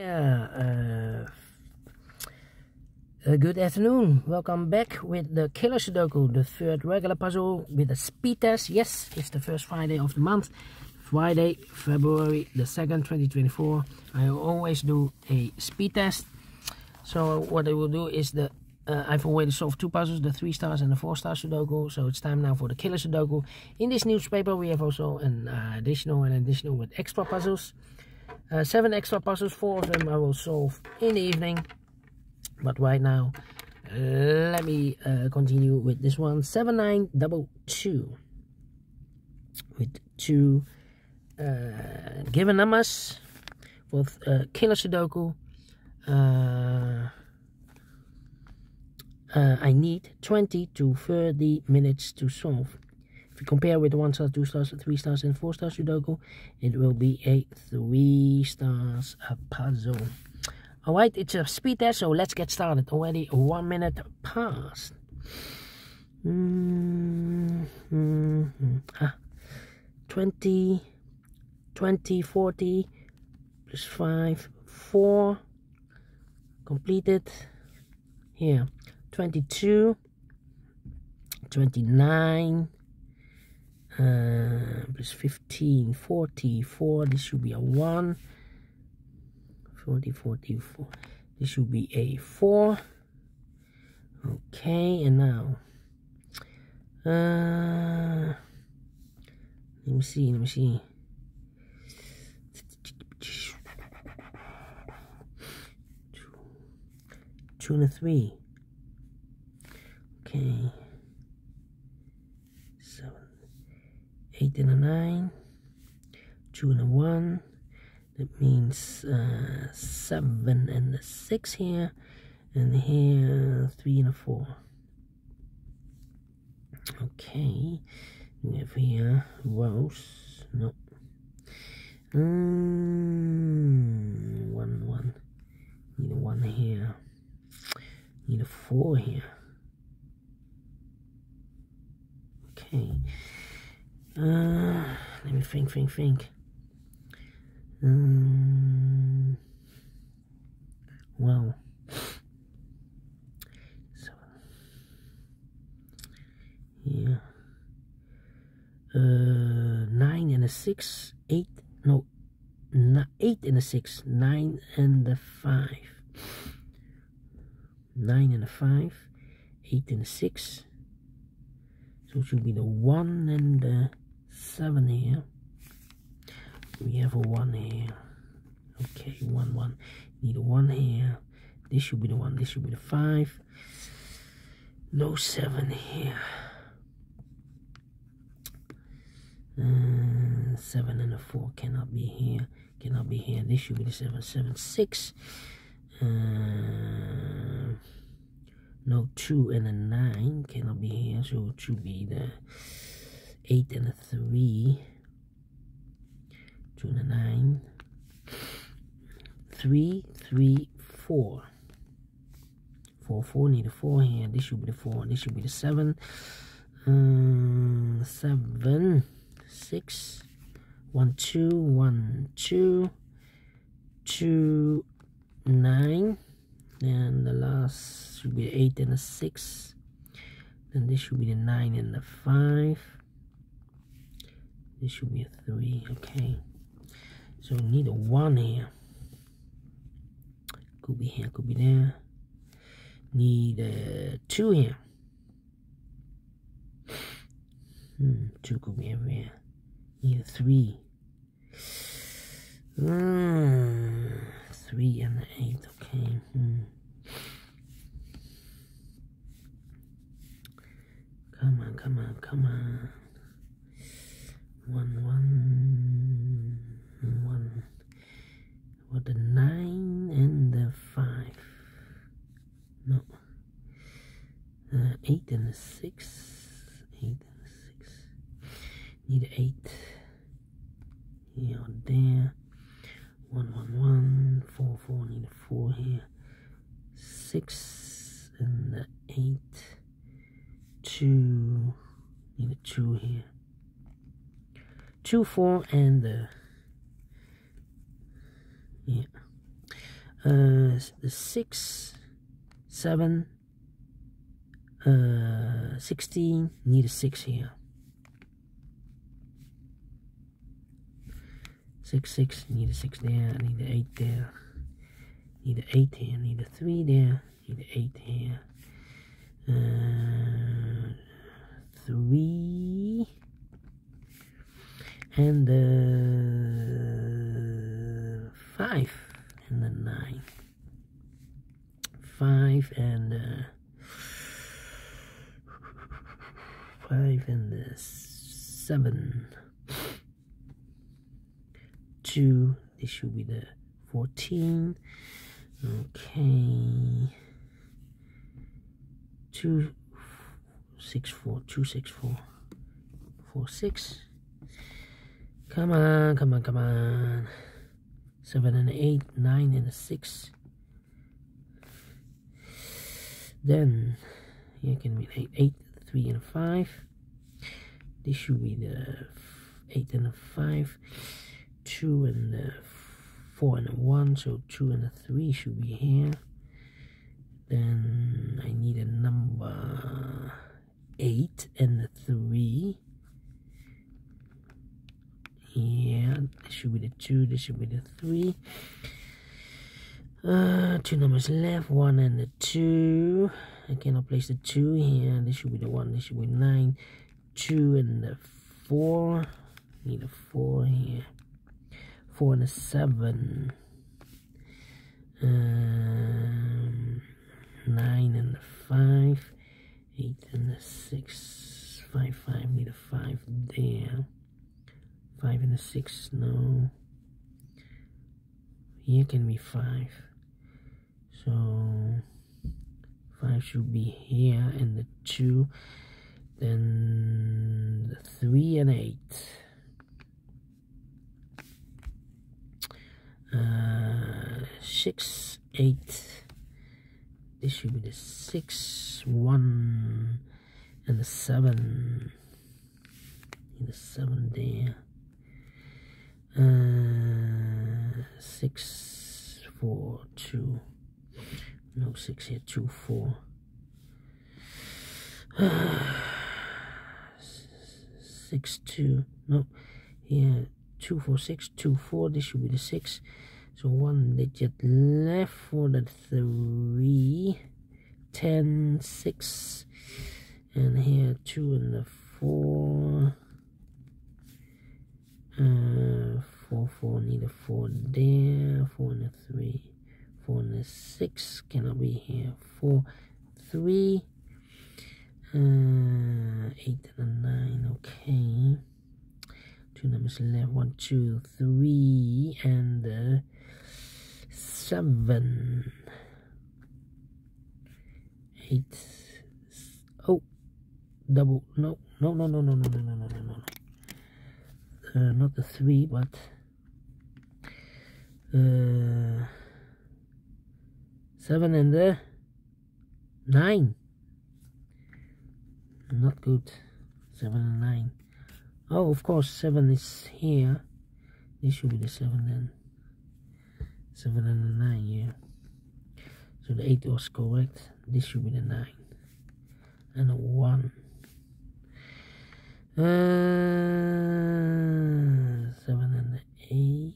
Good afternoon. Welcome back with the Killer Sudoku, the third regular puzzle with a speed test. Yes, it's the first Friday of the month, Friday, February the 2nd, 2024. I always do a speed test. So what I will do is I've already solved two puzzles, the 3 stars and the 4 star Sudoku. So it's time now for the Killer Sudoku. In this newspaper we have also an additional with extra puzzles. 7 extra puzzles, 4 of them I will solve in the evening. But right now, let me continue with this one. 7922 with 2 given numbers with Killer Sudoku. I need 20 to 30 minutes to solve. If you compare with the 1 star, 2 stars, 3 stars, and 4 star Sudoku, it will be a 3 stars puzzle. Alright, it's a speed test, so let's get started. Already 1 minute past. 20, 40, plus 5, 4. Completed. Here, 22, 29, plus 15, 44. This should be a 1. 44. This should be a 4. Okay, and now let me see. 2 and a 3. Okay. 7, 8 and a 9. 2 and a 1. That means 7 and a 6 here, and here 3 and a 4. Okay, we have here rows. No. 1. Need a 1 here. Need a 4 here. Okay. Let me think. Well, so yeah, 9 and a 6, 8. No, 8 and a 6, 9 and a 5, 9 and a 5, 8 and a 6. So it should be the 1 and the 7 here. We have a 1 here. Okay, 1. Need a 1 here. This should be the 1. This should be the 5. No 7 here. 7 and a 4 cannot be here. This should be the 7. 7, 6. No 2 and a 9 cannot be here. So it should be the 8 and a 3. 2 and a 9. 3, 4. 4, need a 4 here. This should be the 4. This should be the 7. 7, 6. 1, 2. 2, 9. And the last should be the 8 and a 6. Then this should be the 9 and the 5. This should be a 3. Okay. So we need a 1 here. Could be here, could be there. Need a 2 here. 2 could be everywhere. Need a 3. 3 and an 8. Okay. Come on. 1. What, the 9 and the 5? No. 8 and the 6. 8 and the 6. Need an 8. Here or there. 1. 4. Need a 4 here. 6 and the 8. 2. Need a 2 here. 2, 4 and the yeah. The 6, 7, 16, need a 6 here. 6, 6, need a 6 there, need an 8 there, need an 8 here, need a 3 there, need an 8 here, 3, and 5, and then 9, 5 and 5 and 7, 2, this should be the 14, okay, 2, 6, 4, 2, 6, 4, 4, 6, come on, come on, come on, 7 and 8, 9 and 6, then here can be 8, 3 and 5, this should be the 8 and 5, 2 and 4 and 1, so 2 and 3 should be here. Then I need a number 8 and 3. Yeah, this should be the 2, this should be the 3. 2 numbers left, 1 and the 2. I cannot place the 2 here. This should be the 1, this should be 9. 2 and the 4. Need a 4 here. 4 and a 7. 9 and the 5. 8 and the 6. 5, 5. Need a 5 there. 5 and a 6. No. Here can be 5. So 5 should be here, and the 2. Then the 3 and 8. 6, 8. This should be the 6, 1, and the 7. And the 7 there. 6, 4, 2. No 6 here. 2, 4. 6, 2. No, here 2, 4, 6, 2, 4. This should be the 6. So 1 digit left for the 3. 10, 6. And here 2 and the 4. 4, 4. Need a 4 there. 4 and a 3. 4 and a 6. Cannot be here. 4, 3. 8 and a 9. Okay. 2 numbers left. 1, 2, 3, and 7. 8. Oh, double. No. Not the 3, but 7 and the 9. Not good. 7 and 9. Oh, of course, 7 is here. This should be the 7 then. 7 and the 9, yeah. So the 8 was correct. This should be the 9. And a 1. 7 and the 8.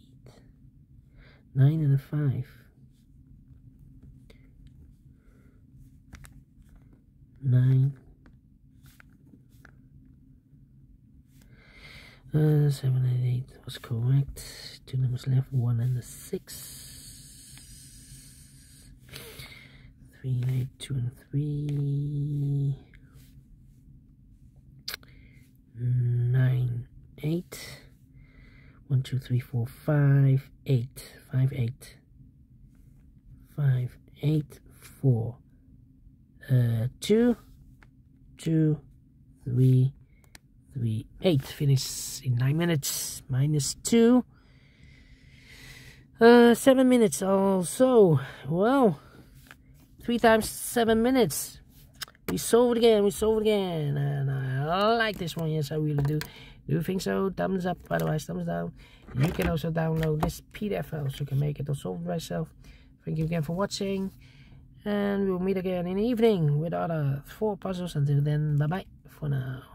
9 and a 5. 9. 7 and 8 was correct. 2 numbers left. 1 and a 6. 3 and 8. 2 and 3. 9, 8. 1, 2, 3, 4, 5, 8. 5, 8. 5, 8, 4. 2, 2, 3, 3, 8. Finish in 9 minutes. -2. 7 minutes also. Well, 3 times 7 minutes. We solved again, and I like this one, yes I really do. Do you think so? Thumbs up, otherwise thumbs down. You can also download this PDF file so you can make it or solve it by yourself. Thank you again for watching, and we'll meet again in the evening with other 4 puzzles. Until then, bye bye for now.